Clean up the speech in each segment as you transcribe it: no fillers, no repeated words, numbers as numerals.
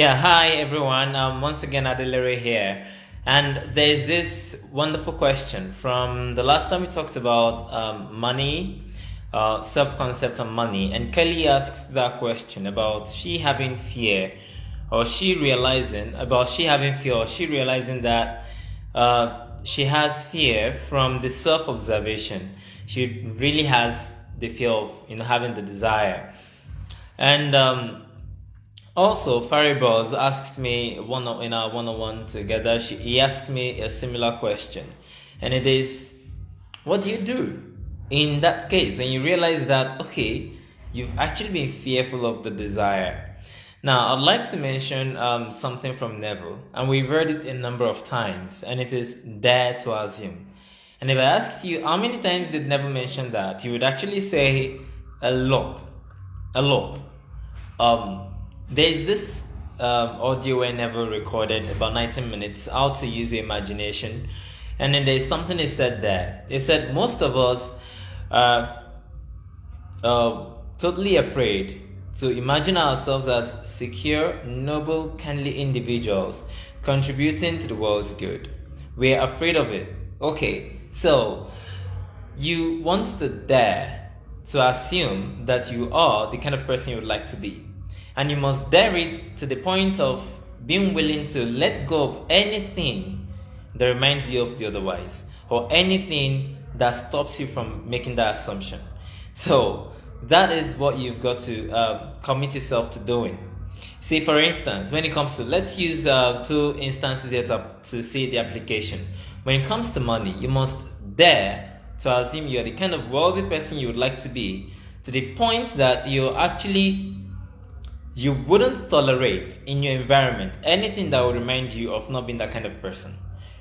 Yeah, hi everyone. Once again, Adelere here. And there's this wonderful question from the last time we talked about money, self-concept on money. And Kelly asks that question about she having fear or she realizing that she has fear from the self-observation. She really has the fear of having the desire. And also, Faribos asked me in our one-on-one together. He asked me a similar question, and it is, what do you do in that case when you realize that okay, you've actually been fearful of the desire? Now, I'd like to mention something from Neville, and we've heard it a number of times, and it is dare to assume. And if I asked you how many times did Neville mention that, you would actually say a lot, a lot. There's this audio I never recorded, about 19 minutes, how to use your imagination. And then there's something he said there. He said most of us are totally afraid to imagine ourselves as secure, noble, kindly individuals contributing to the world's good. We're afraid of it. Okay, so you want to dare to assume that you are the kind of person you would like to be. And you must dare it to the point of being willing to let go of anything that reminds you of the otherwise, or anything that stops you from making that assumption. So that is what you've got to commit yourself to doing. See, for instance, when it comes to, let's use two instances here to see the application. When it comes to money, you must dare to assume you're the kind of wealthy person you would like to be, to the point that you wouldn't tolerate in your environment anything that would remind you of not being that kind of person.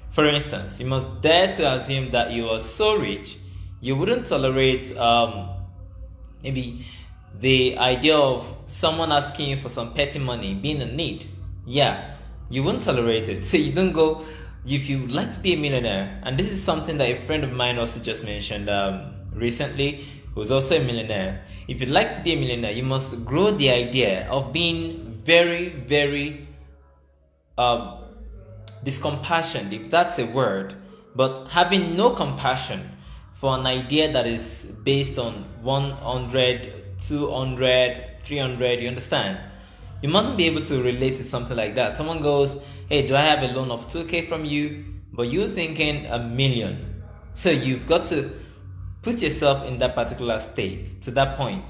For instance, you must dare to assume that you are so rich, you wouldn't tolerate maybe the idea of someone asking you for some petty money, being in need. Yeah, you wouldn't tolerate it. So you don't go, if you would like to be a millionaire, and this is something that a friend of mine also just mentioned recently, who's also a millionaire. If you'd like to be a millionaire, you must grow the idea of being very, very discompassionate, if that's a word, but having no compassion for an idea that is based on 100, 200, 300, you understand? You mustn't be able to relate with something like that. Someone goes, hey, do I have a loan of 2K from you? But you're thinking a million. So you've got to put yourself in that particular state to that point.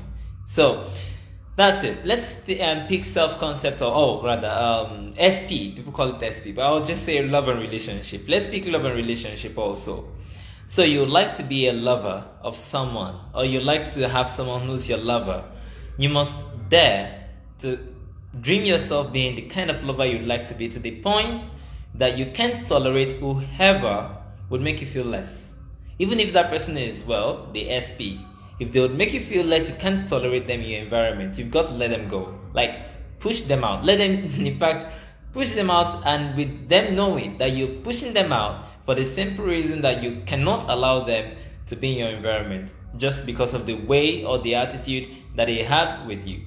So that's it. Let's pick self-concept, or rather SP. People call it SP, but I'll just say love and relationship. Let's pick love and relationship also. So you would like to be a lover of someone, or you like to have someone who's your lover. You must dare to dream yourself being the kind of lover you'd like to be, to the point that you can't tolerate whoever would make you feel less. Even if that person is, well, the SP. If they would make you feel less, you can't tolerate them in your environment. You've got to let them go. Like, push them out. Let them, in fact, push them out, and with them knowing that you're pushing them out for the simple reason that you cannot allow them to be in your environment just because of the way or the attitude that they have with you.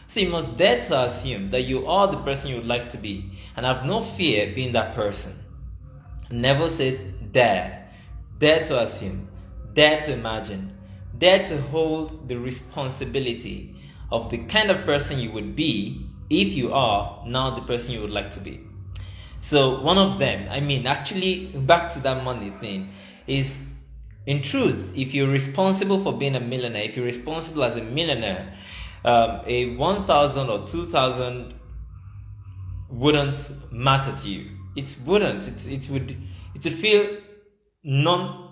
So you must dare to assume that you are the person you would like to be and have no fear being that person. Neville says dare. Dare to assume, dare to imagine, dare to hold the responsibility of the kind of person you would be if you are now the person you would like to be. So one of them, actually back to that money thing, is in truth, if you're responsible for being a millionaire, if you're responsible as a millionaire, a 1,000 or 2,000 wouldn't matter to you. It wouldn't. It would feel none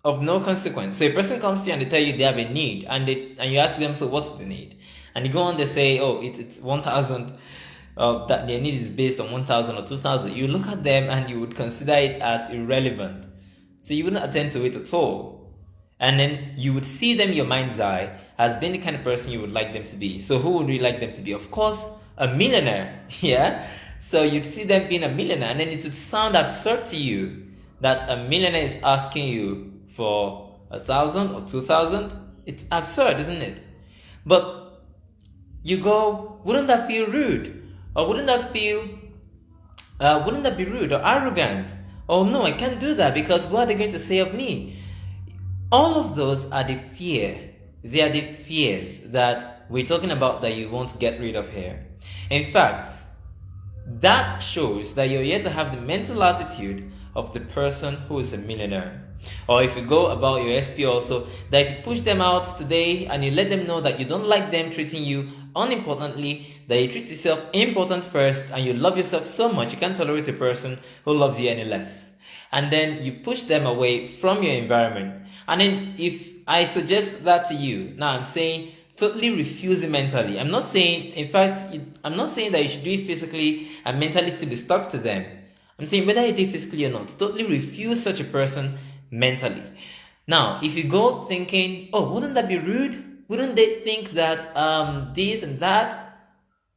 of no consequence. So a person comes to you and they tell you they have a need, and you ask them, so what's the need? And you go on, they say, oh, it's 1,000. That their need is based on 1,000 or 2,000. You look at them and you would consider it as irrelevant. So you wouldn't attend to it at all. And then you would see them in your mind's eye as being the kind of person you would like them to be. So who would you like them to be? Of course, a millionaire. Yeah. So you'd see them being a millionaire, and then it would sound absurd to you that a millionaire is asking you for 1,000 or 2,000. It's absurd, isn't it? But you go, wouldn't that feel rude? Or wouldn't that wouldn't that be rude or arrogant? Oh no, I can't do that because what are they going to say of me? All of those are the fear. They are the fears that we're talking about that you want to get rid of here. In fact, that shows that you're yet to have the mental attitude of the person who is a millionaire. Or if you go about your SP also, that if you push them out today and you let them know that you don't like them treating you unimportantly, that you treat yourself important first and you love yourself so much you can't tolerate a person who loves you any less. And then you push them away from your environment. And then if I suggest that to you, now I'm saying totally refuse it mentally. I'm not saying, in fact, I'm not saying that you should do it physically and mentally still be stuck to them. I'm saying whether you do it physically or not, totally refuse such a person mentally. Now, if you go thinking, oh, wouldn't that be rude? Wouldn't they think that this and that?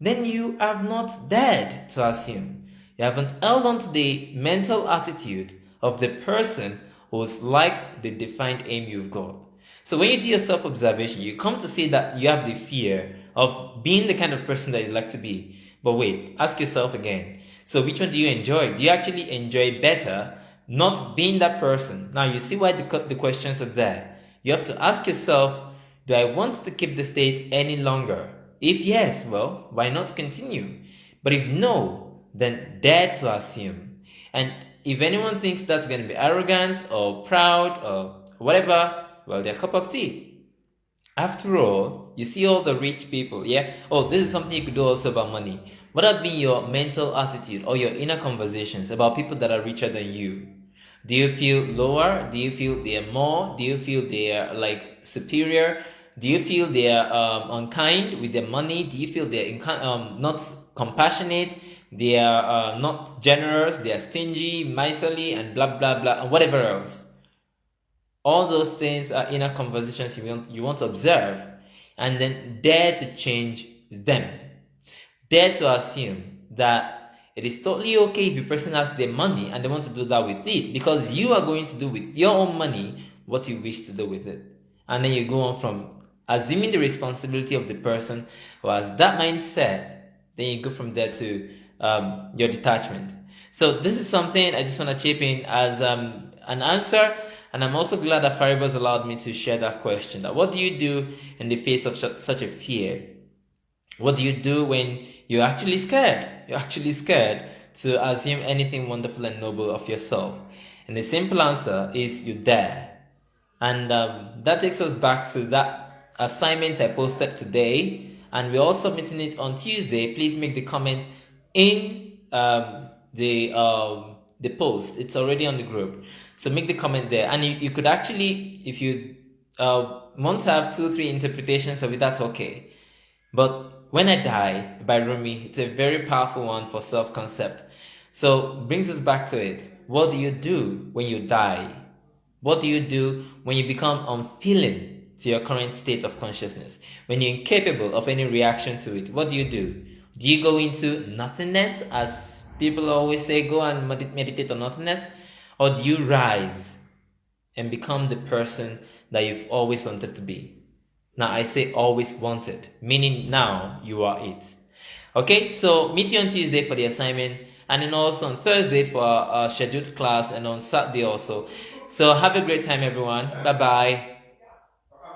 Then you have not dared to assume. You haven't held on to the mental attitude of the person who's like the defined aim you've got. So when you do your self-observation, you come to see that you have the fear of being the kind of person that you like to be. But wait, ask yourself again. So which one do you enjoy? Do you actually enjoy better not being that person? Now you see why the questions are there. You have to ask yourself, do I want to keep the state any longer? If yes, well, why not continue? But if no, then dare to assume. And if anyone thinks that's going to be arrogant or proud or whatever, well, they're a cup of tea. After all, you see all the rich people, yeah? Oh, this is something you could do also about money. What have been your mental attitude or your inner conversations about people that are richer than you? Do you feel lower? Do you feel they are more? Do you feel they are like superior? Do you feel they are unkind with their money? Do you feel they are not compassionate? They are not generous? They are stingy, miserly, and blah blah blah, and whatever else. All those things are inner conversations you want to observe, and then dare to change them. Dare to assume that it is totally okay if a person has their money and they want to do that with it, because you are going to do with your own money what you wish to do with it. And then you go on from assuming the responsibility of the person who has that mindset, then you go from there to your detachment. So this is something I just want to chip in as an answer. And I'm also glad that Faribas allowed me to share that question. That what do you do in the face of such a fear? What do you do when you're actually scared? You're actually scared to assume anything wonderful and noble of yourself. And the simple answer is you dare. And that takes us back to that assignment I posted today. And we're all submitting it on Tuesday. Please make the comment in the post. It's already on the group. So make the comment there. And you could actually, if you want to have 2-3 interpretations of it, that's okay. But When I Die by Rumi, it's a very powerful one for self-concept. So brings us back to it. What do you do when you die? What do you do when you become unfeeling to your current state of consciousness? When you're incapable of any reaction to it, what do? Do you go into nothingness, as people always say, go and meditate on nothingness? Or do you rise and become the person that you've always wanted to be? Now, I say always wanted, meaning now you are it. Okay, so meet you on Tuesday for the assignment, and then also on Thursday for our scheduled class, and on Saturday also. So have a great time, everyone. Bye-bye.